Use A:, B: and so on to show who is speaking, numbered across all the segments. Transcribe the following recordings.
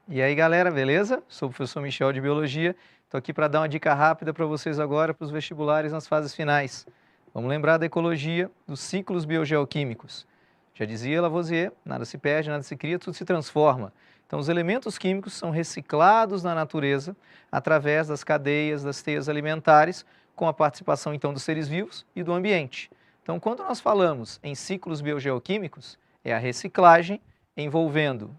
A: E aí, galera, beleza? Sou o professor Michel de Biologia. Estou aqui para dar uma dica rápida para vocês agora para os vestibulares nas fases finais. Vamos lembrar da ecologia dos ciclos biogeoquímicos. Já dizia Lavoisier, nada se perde, nada se cria, tudo se transforma. Então, os elementos químicos são reciclados na natureza através das cadeias, das teias alimentares, com a participação, então, dos seres vivos e do ambiente. Então, quando nós falamos em ciclos biogeoquímicos, é a reciclagem envolvendo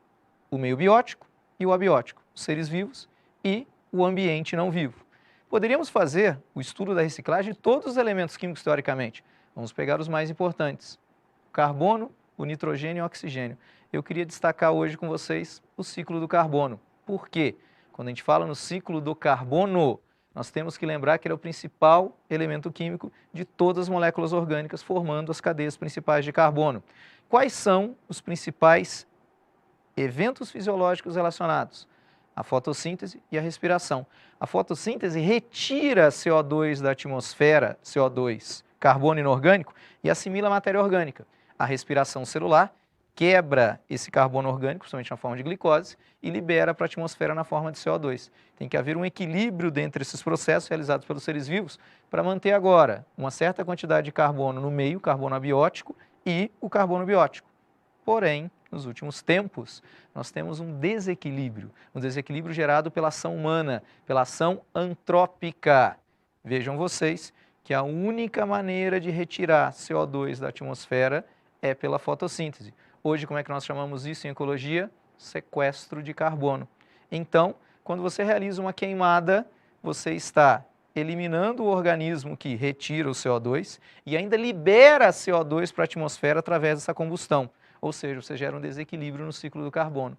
A: o meio biótico e o abiótico, os seres vivos e o ambiente não vivo. Poderíamos fazer o estudo da reciclagem de todos os elementos químicos teoricamente. Vamos pegar os mais importantes: o carbono, o nitrogênio e o oxigênio. Eu queria destacar hoje com vocês o ciclo do carbono. Por quê? Quando a gente fala no ciclo do carbono, nós temos que lembrar que ele é o principal elemento químico de todas as moléculas orgânicas, formando as cadeias principais de carbono. Quais são os principais eventos fisiológicos relacionados? A fotossíntese e a respiração. A fotossíntese retira CO2 da atmosfera, CO2, carbono inorgânico, e assimila a matéria orgânica. A respiração celular quebra esse carbono orgânico, principalmente na forma de glicose, e libera para a atmosfera na forma de CO2. Tem que haver um equilíbrio dentre esses processos realizados pelos seres vivos para manter agora uma certa quantidade de carbono no meio, carbono abiótico, e o carbono biótico. Porém, nos últimos tempos, nós temos um desequilíbrio gerado pela ação humana, pela ação antrópica. Vejam vocês que a única maneira de retirar CO2 da atmosfera é pela fotossíntese. Hoje, como é que nós chamamos isso em ecologia? Sequestro de carbono. Então, quando você realiza uma queimada, você está eliminando o organismo que retira o CO2 e ainda libera CO2 para a atmosfera através dessa combustão. Ou seja, você gera um desequilíbrio no ciclo do carbono.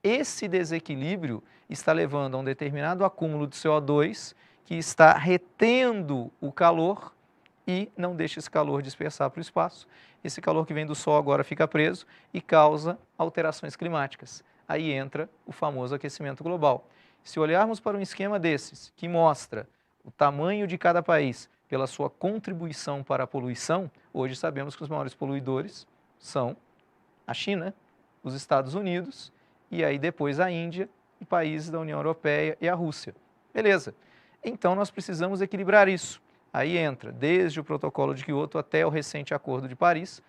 A: Esse desequilíbrio está levando a um determinado acúmulo de CO2 que está retendo o calor e não deixa esse calor dispersar para o espaço. Esse calor que vem do Sol agora fica preso e causa alterações climáticas. Aí entra o famoso aquecimento global. Se olharmos para um esquema desses, que mostra o tamanho de cada país pela sua contribuição para a poluição, hoje sabemos que os maiores poluidores são a China, os Estados Unidos e aí depois a Índia e países da União Europeia e a Rússia. Beleza. Então nós precisamos equilibrar isso. Aí entra desde o protocolo de Kyoto até o recente Acordo de Paris,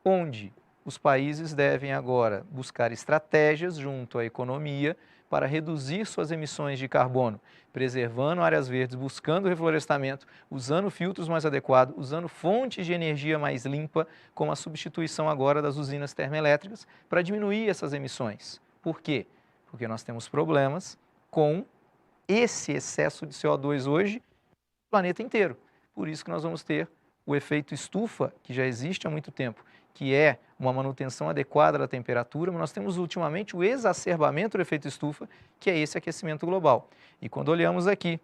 A: onde os países devem agora buscar estratégias junto à economia para reduzir suas emissões de carbono, preservando áreas verdes, buscando reflorestamento, usando filtros mais adequados, usando fontes de energia mais limpa, como a substituição agora das usinas termoelétricas, para diminuir essas emissões. Por quê? Porque nós temos problemas com esse excesso de CO2 hoje no planeta inteiro. Por isso que nós vamos ter o efeito estufa, que já existe há muito tempo, que é uma manutenção adequada da temperatura, mas nós temos ultimamente o exacerbamento do efeito estufa, que é esse aquecimento global. E quando olhamos aqui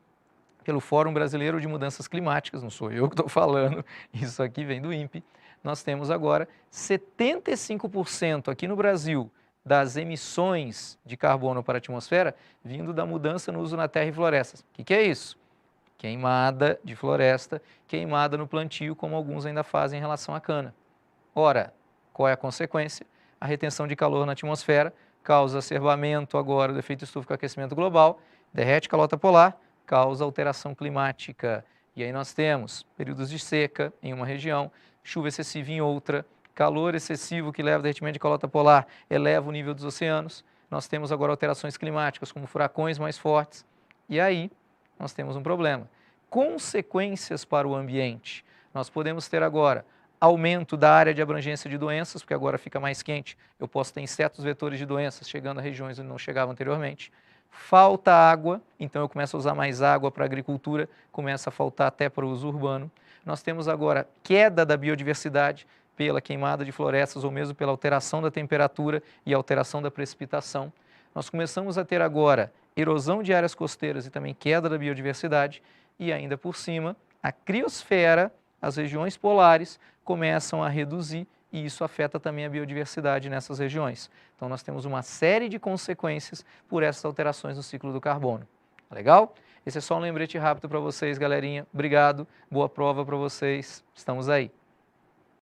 A: pelo Fórum Brasileiro de Mudanças Climáticas, não sou eu que estou falando, isso aqui vem do INPE, nós temos agora 75% aqui no Brasil das emissões de carbono para a atmosfera vindo da mudança no uso na terra e florestas. O que é isso? Queimada de floresta, queimada no plantio, como alguns ainda fazem em relação à cana. Ora, qual é a consequência? A retenção de calor na atmosfera causa exacerbamento agora do efeito estufa com aquecimento global, derrete calota polar, causa alteração climática. E aí nós temos períodos de seca em uma região, chuva excessiva em outra, calor excessivo que leva ao derretimento de calota polar, eleva o nível dos oceanos. Nós temos agora alterações climáticas, como furacões mais fortes. E aí nós temos um problema. Consequências para o ambiente. Nós podemos ter agora aumento da área de abrangência de doenças, porque agora fica mais quente, eu posso ter insetos vetores de doenças chegando a regiões onde não chegavam anteriormente. Falta água, então eu começo a usar mais água para a agricultura, começa a faltar até para o uso urbano. Nós temos agora queda da biodiversidade pela queimada de florestas ou mesmo pela alteração da temperatura e alteração da precipitação. Nós começamos a ter agora erosão de áreas costeiras e também queda da biodiversidade e ainda por cima a criosfera, as regiões polares começam a reduzir e isso afeta também a biodiversidade nessas regiões. Então nós temos uma série de consequências por essas alterações no ciclo do carbono. Legal? Esse é só um lembrete rápido para vocês, galerinha. Obrigado, boa prova para vocês. Estamos aí.